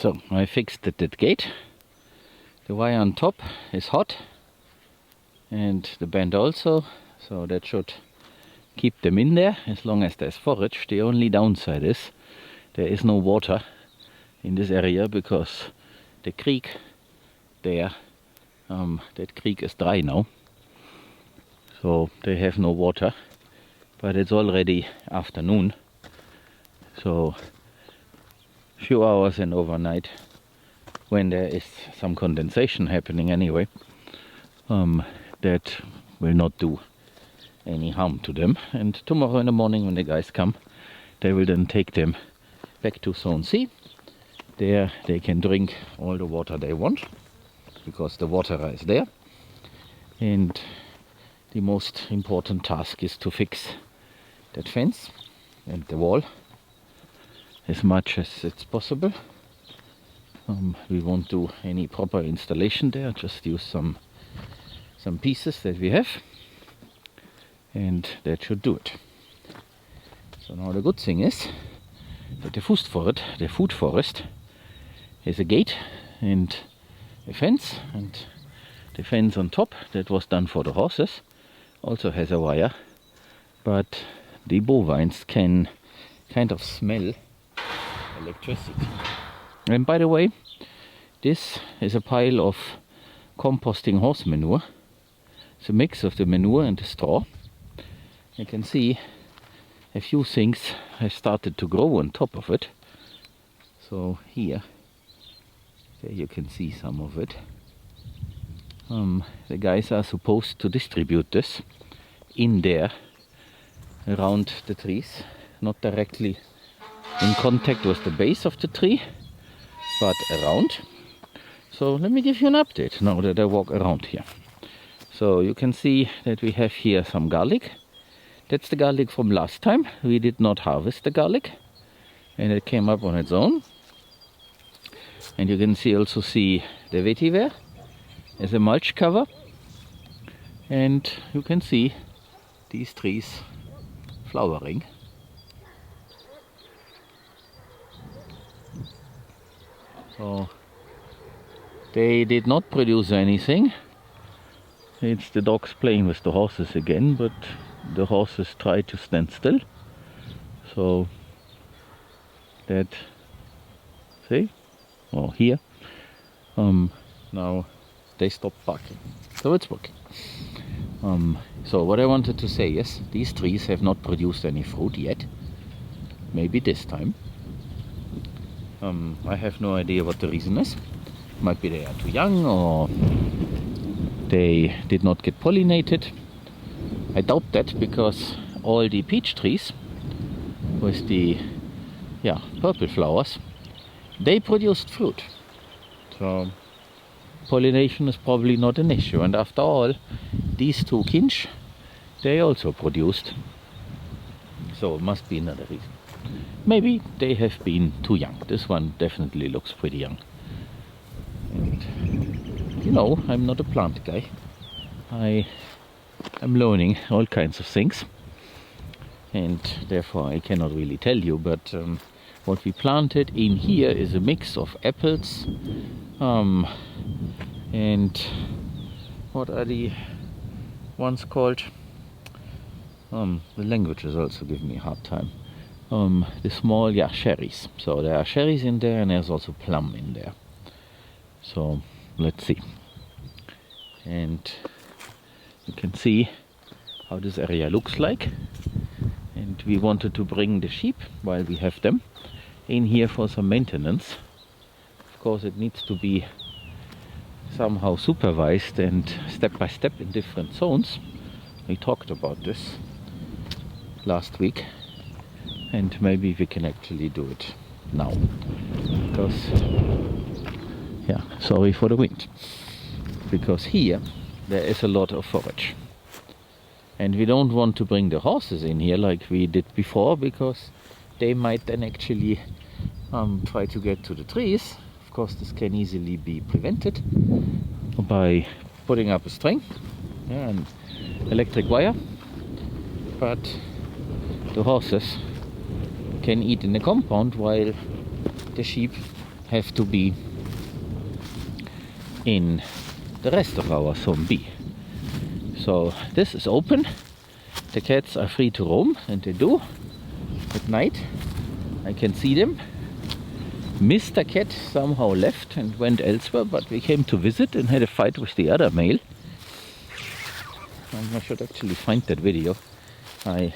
So I fixed that gate. The wire on top is hot and the band also, so that should keep them in there as long as there's forage. The only downside is there is no water in this area because the creek there, that creek is dry now, so they have no water, but it's already afternoon, so few hours and overnight when there is some condensation happening anyway, that will not do any harm to them. And tomorrow in the morning when the guys come, they will then take them back to Zone C. There they can drink all the water they want because the water is there, and the most important task is to fix that fence and the wall as much as it's possible. We won't do any proper installation there, just use some pieces that we have, and that should do it. So now the good thing is that the food forest has a gate and a fence, and the fence on top that was done for the horses also has a wire, but the bovines can kind of smell electricity. And by the way, this is a pile of composting horse manure. It's a mix of the manure and the straw. You can see a few things have started to grow on top of it. So there you can see some of it. The guys are supposed to distribute this in there around the trees, not directly in contact with the base of the tree, but around. So let me give you an update now that I walk around here. So you can see that we have here some garlic. That's the garlic from last time. We did not harvest the garlic and it came up on its own. And you can also see the vetiver as a mulch cover, and you can see these trees flowering. So they did not produce anything. It's the dogs playing with the horses again, but the horses try to stand still. So that, see? Oh, here. Now they stopped barking. So it's working. So what I wanted to say is, these trees have not produced any fruit yet. Maybe this time. I have no idea what the reason is. Might be they are too young, or they did not get pollinated. I doubt that, because all the peach trees with the purple flowers, they produced fruit. So pollination is probably not an issue. And after all, these two kinch, they also produced. So it must be another reason. Maybe they have been too young. This one definitely looks pretty young. And you know, I'm not a plant guy. I'm learning all kinds of things, and therefore I cannot really tell you, but what we planted in here is a mix of apples, and what are the ones called? The languages also give me a hard time. The small, cherries. So there are cherries in there, and there's also plum in there. So let's see. And you can see how this area looks like. And we wanted to bring the sheep, while we have them, in here for some maintenance. Of course, it needs to be somehow supervised and step by step in different zones. We talked about this last week, and maybe we can actually do it now, because sorry for the wind, because here there is a lot of forage, and we don't want to bring the horses in here like we did before, because they might then actually try to get to the trees. Of course, this can easily be prevented by putting up a string and electric wire, but the horses can eat in the compound while the sheep have to be in the rest of our zone B. So this is open, the cats are free to roam, and they do. At night I can see them. Mr. Cat somehow left and went elsewhere, but we came to visit and had a fight with the other male. I should actually find that video. I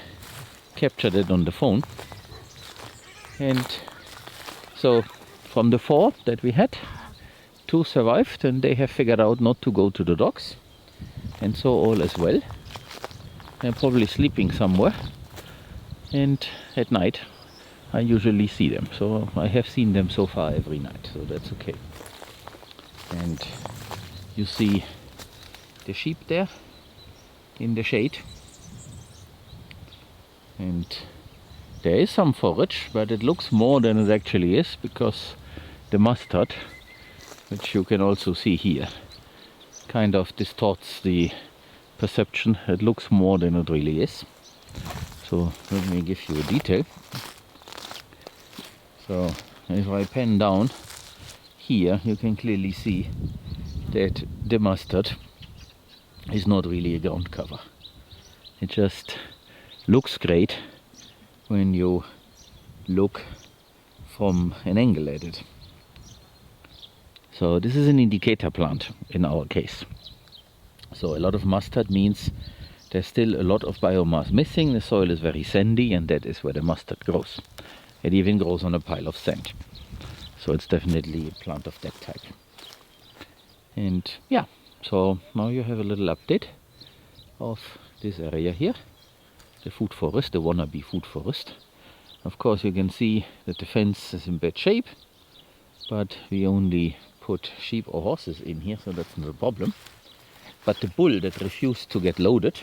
captured it on the phone. And so from the 4 that we had, 2 survived, and they have figured out not to go to the dogs. And so all is well. They're probably sleeping somewhere. And at night I usually see them. So I have seen them so far every night, so that's okay. And you see the sheep there in the shade. And there is some forage, but it looks more than it actually is, because the mustard, which you can also see here, kind of distorts the perception. It looks more than it really is. So let me give you a detail. So if I pen down here, you can clearly see that the mustard is not really a ground cover. It just looks great when you look from an angle at it. So this is an indicator plant in our case. So a lot of mustard means there's still a lot of biomass missing. The soil is very sandy, and that is where the mustard grows. It even grows on a pile of sand. So it's definitely a plant of that type. And yeah, so now you have a little update of this area here. The food forest, the wannabe food forest. Of course you can see that the fence is in bad shape, but we only put sheep or horses in here, so that's not a problem. But the bull that refused to get loaded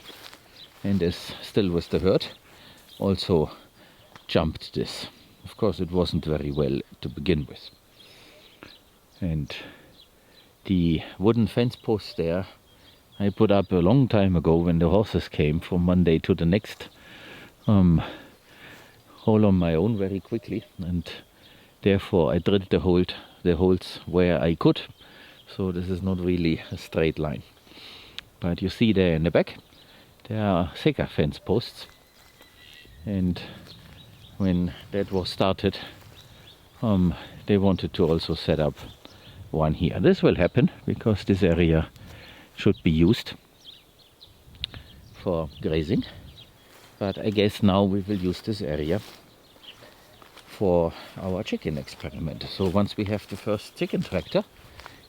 and is still with the herd also jumped this. Of course it wasn't very well to begin with. And the wooden fence posts there I put up a long time ago when the horses came from one day to the next, all on my own very quickly, and therefore I drilled the holes where I could. So this is not really a straight line. But you see there in the back, there are Seka fence posts, and when that was started, they wanted to also set up one here. This will happen because this area should be used for grazing, but I guess now we will use this area for our chicken experiment. So once we have the first chicken tractor,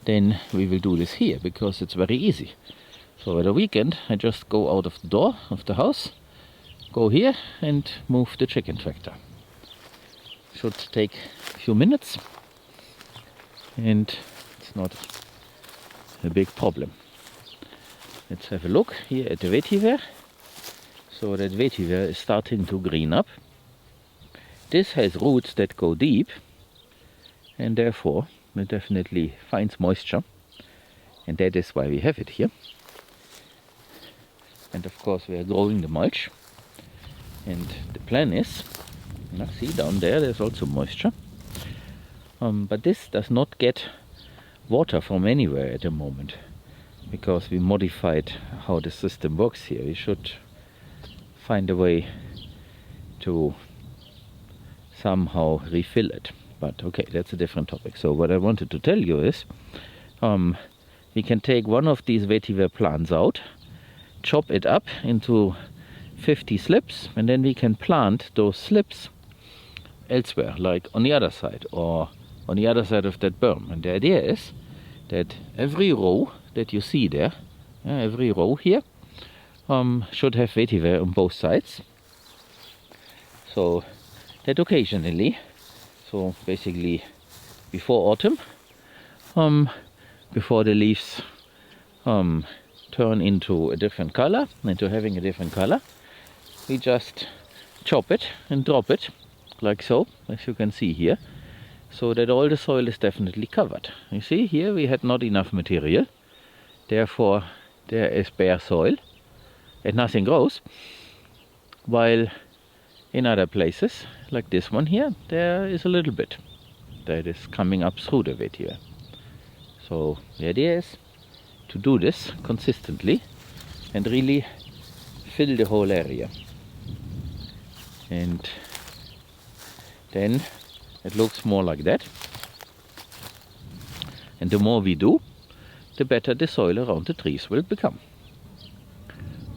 then we will do this here, because it's very easy. So at a weekend I just go out of the door of the house, go here and move the chicken tractor. Should take a few minutes and it's not a big problem. Let's have a look here at the vetiver. So that vetiver is starting to green up. This has roots that go deep, and therefore it definitely finds moisture, and that is why we have it here. And of course we are growing the mulch, and the plan is, see down there there's also moisture, but this does not get water from anywhere at the moment, because we modified how the system works here. We should find a way to somehow refill it, but okay, that's a different topic. So what I wanted to tell you is, we can take one of these vetiver plants out, chop it up into 50 slips, and then we can plant those slips elsewhere, like on the other side or on the other side of that berm. And the idea is that every row that you see there, every row here, should have vetiver on both sides. So that occasionally, so basically before autumn, before the leaves turn into a different color, into having a different color, we just chop it and drop it like so, as you can see here, so that all the soil is definitely covered. You see here we had not enough material, therefore there is bare soil and nothing grows, while in other places like this one here there is a little bit. that is coming up through the vetiver. So the idea is to do this consistently and really fill the whole area. And then it looks more like that. And the more we do, the better the soil around the trees will become.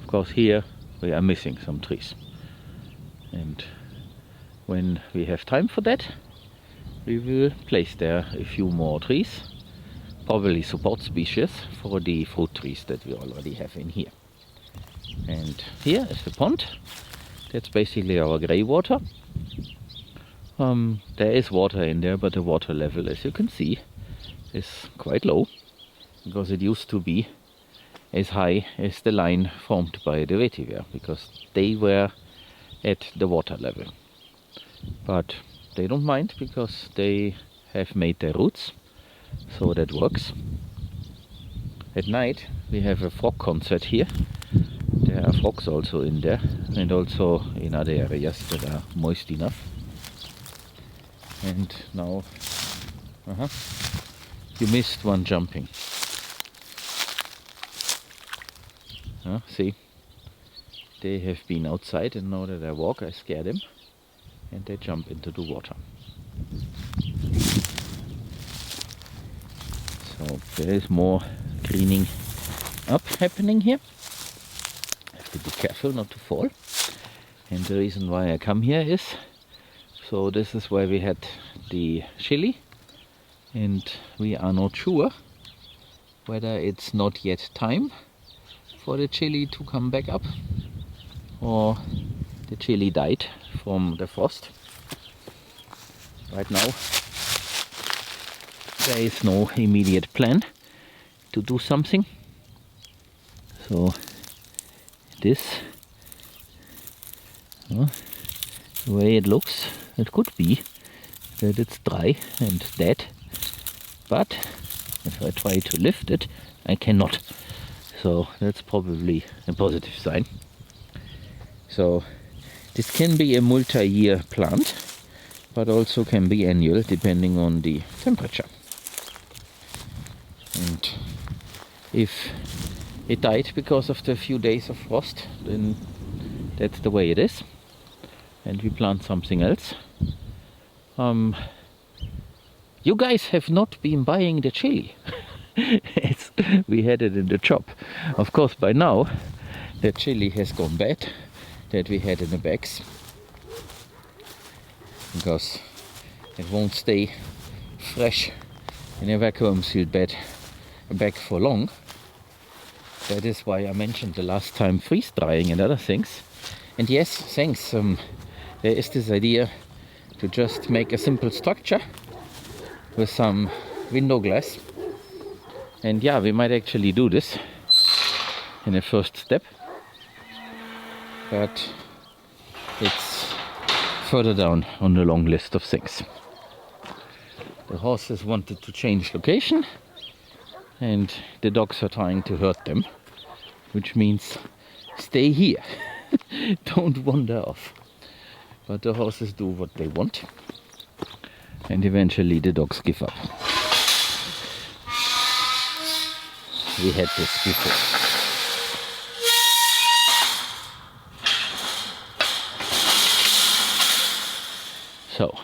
Of course, here we are missing some trees. And when we have time for that, we will place there a few more trees, probably support species for the fruit trees that we already have in here. And here is the pond. That's basically our grey water. There is water in there, but the water level, as you can see, is quite low, because it used to be as high as the line formed by the vetiver, because they were at the water level. But they don't mind, because they have made their roots, so that works. At night we have a frog concert here. There are frogs also in there, and also in other areas that are moist enough. And now you missed one jumping. See, they have been outside, and now that I walk I scare them and they jump into the water. So there is more greening up happening here. I have to be careful not to fall. And the reason why I come here is, so this is where we had the chili, and we are not sure whether it's not yet time for the chili to come back up, or the chili died from the frost. Right now there is no immediate plan to do something, so this, the way it looks, it could be that it's dry and dead, but if I try to lift it, I cannot. So that's probably a positive sign. So this can be a multi-year plant, but also can be annual, depending on the temperature. And if it died because of the few days of frost, then that's the way it is, and we plant something else. You guys have not been buying the chili. We had it in the shop. Of course, by now the chili has gone bad that we had in the bags, because it won't stay fresh in a vacuum sealed bag for long. That is why I mentioned the last time freeze drying and other things. And yes, thanks, there is this idea to just make a simple structure with some window glass. And yeah, we might actually do this in a first step, but it's further down on the long list of things. The horses wanted to change location, and the dogs are trying to hurt them, which means stay here. Don't wander off. But the horses do what they want, and eventually the dogs give up. We had this before. So